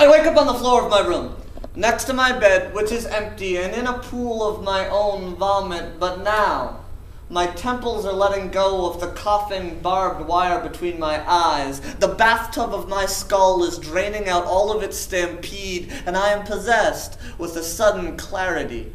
I wake up on the floor of my room, next to my bed, which is empty, and in a pool of my own vomit, but now my temples are letting go of the coughing barbed wire between my eyes. The bathtub of my skull is draining out all of its stampede, and I am possessed with a sudden clarity.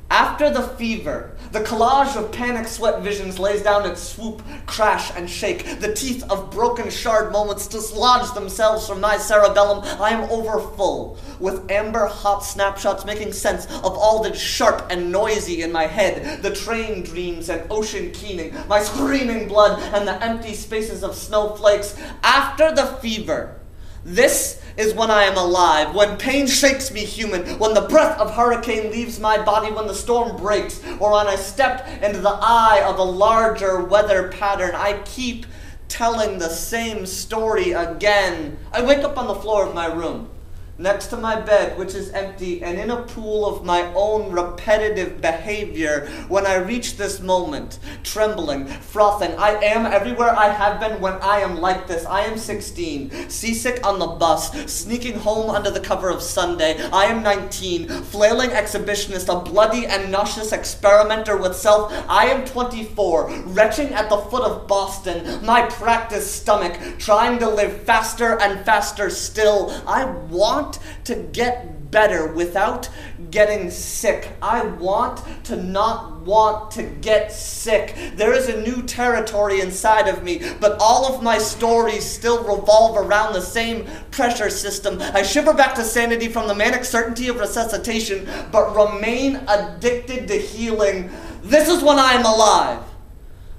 After the fever, the collage of panic sweat visions lays down its swoop, crash, and shake. The teeth of broken shard moments dislodge themselves from my cerebellum. I am overfull, with amber hot snapshots making sense of all that's sharp and noisy in my head. The train dreams and ocean keening, my screaming blood, and the empty spaces of snowflakes. After the fever, this is when I am alive, when pain shakes me human, when the breath of hurricane leaves my body, when the storm breaks, or when I step into the eye of a larger weather pattern. I keep telling the same story again. I wake up on the floor of my room, next to my bed, which is empty, and in a pool of my own repetitive behavior. When I reach this moment, trembling, frothing, I am everywhere I have been when I am like this. I am 16, seasick on the bus, sneaking home under the cover of Sunday. I am 19, flailing exhibitionist, a bloody and nauseous experimenter with self. I am 24, retching at the foot of Boston, my practiced stomach, trying to live faster and faster still. I want to get better without getting sick. I want to not want to get sick. There is a new territory inside of me, but all of my stories still revolve around the same pressure system. I shiver back to sanity from the manic certainty of resuscitation, but remain addicted to healing. This is when I am alive.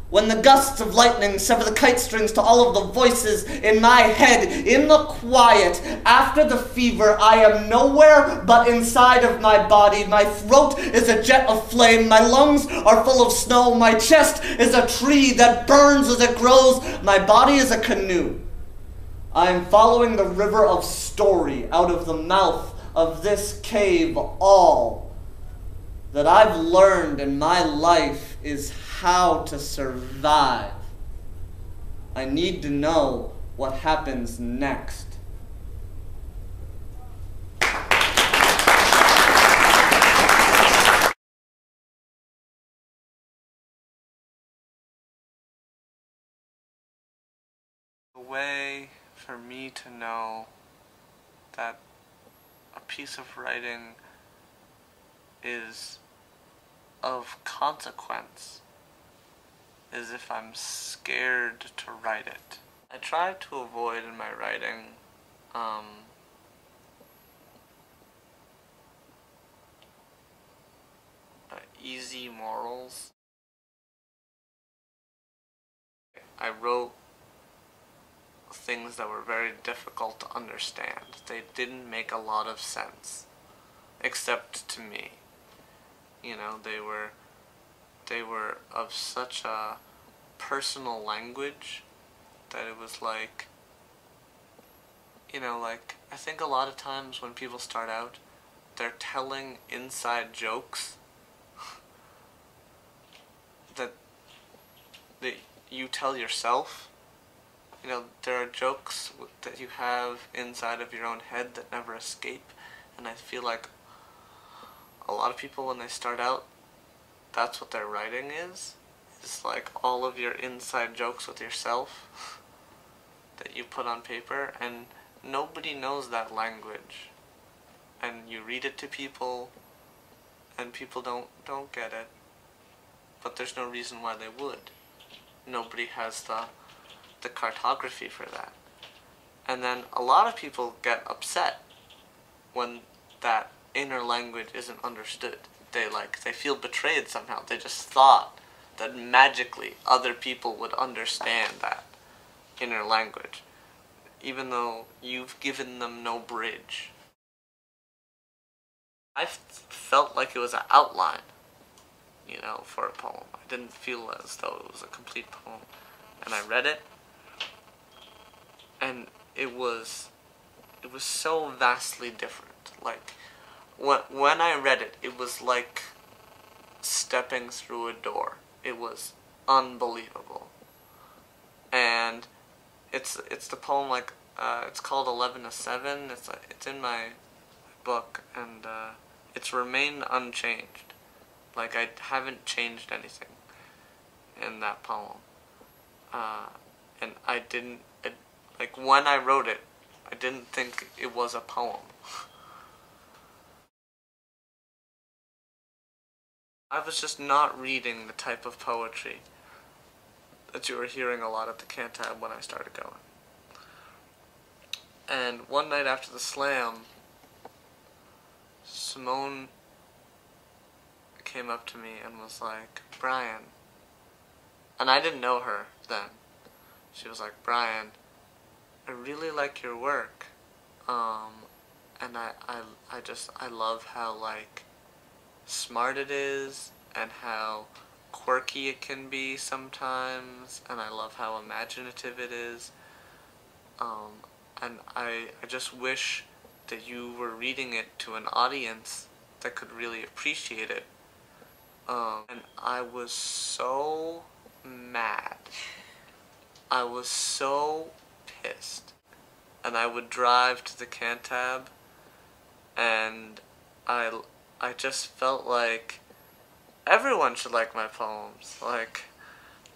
When the gusts of lightning sever the kite strings to all of the voices in my head, in the quiet, after the fever, I am nowhere but inside of my body. My throat is a jet of flame, my lungs are full of snow, my chest is a tree that burns as it grows, my body is a canoe. I am following the river of story out of the mouth of this cave. All that I've learned in my life is how to survive. I need to know what happens next. A way for me to know that a piece of writing is of consequence is if I'm scared to write it. I try to avoid in my writing easy morals. I wrote things that were very difficult to understand. They didn't make a lot of sense, except to me. You know, they were of such a personal language that it was like, you know, like, I think a lot of times when people start out, they're telling inside jokes that you tell yourself. You know, there are jokes that you have inside of your own head that never escape, and I feel like a lot of people, when they start out, that's what their writing is. It's like all of your inside jokes with yourself that you put on paper, and nobody knows that language. And you read it to people, and people don't get it. But there's no reason why they would. Nobody has the cartography for that. And then a lot of people get upset when that inner language isn't understood. They feel betrayed somehow. They just thought that magically other people would understand that inner language, even though you've given them no bridge. I felt like it was an outline, you know, for a poem. I didn't feel as though it was a complete poem. And I read it, and it was so vastly different. Like, when I read it, it was like stepping through a door. It was unbelievable. And it's the poem, like, It's called 11 to 7. It's in my book, and it's remained unchanged. Like, I haven't changed anything in that poem. And I didn't, like, when I wrote it, I didn't think it was a poem. I was just not reading the type of poetry that you were hearing a lot at the Cantab when I started going. And one night after the slam, Simone came up to me and was like, Brian, and I didn't know her then. She was like, Brian, I really like your work, and I love how, like, smart it is, and how quirky it can be sometimes, and I love how imaginative it is, and I just wish that you were reading it to an audience that could really appreciate it. And I was so mad. I was so pissed. And I would drive to the Cantab, and I just felt like everyone should like my poems. Like,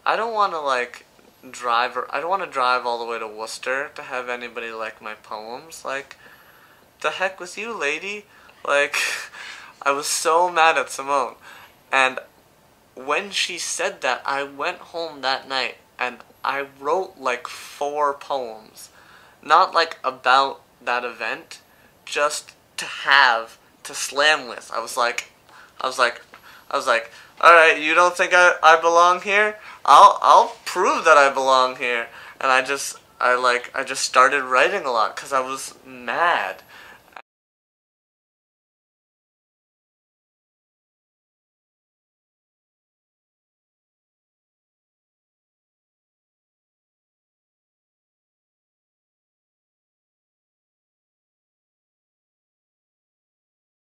I don't want to, like, I don't want to drive all the way to Worcester to have anybody like my poems. Like, the heck with you, lady? Like, I was so mad at Simone. And when she said that, I went home that night and I wrote like 4 poems. Not like about that event, just to have to slam with. I was like, alright, you don't think I belong here? I'll prove that I belong here. And I just started writing a lot because I was mad.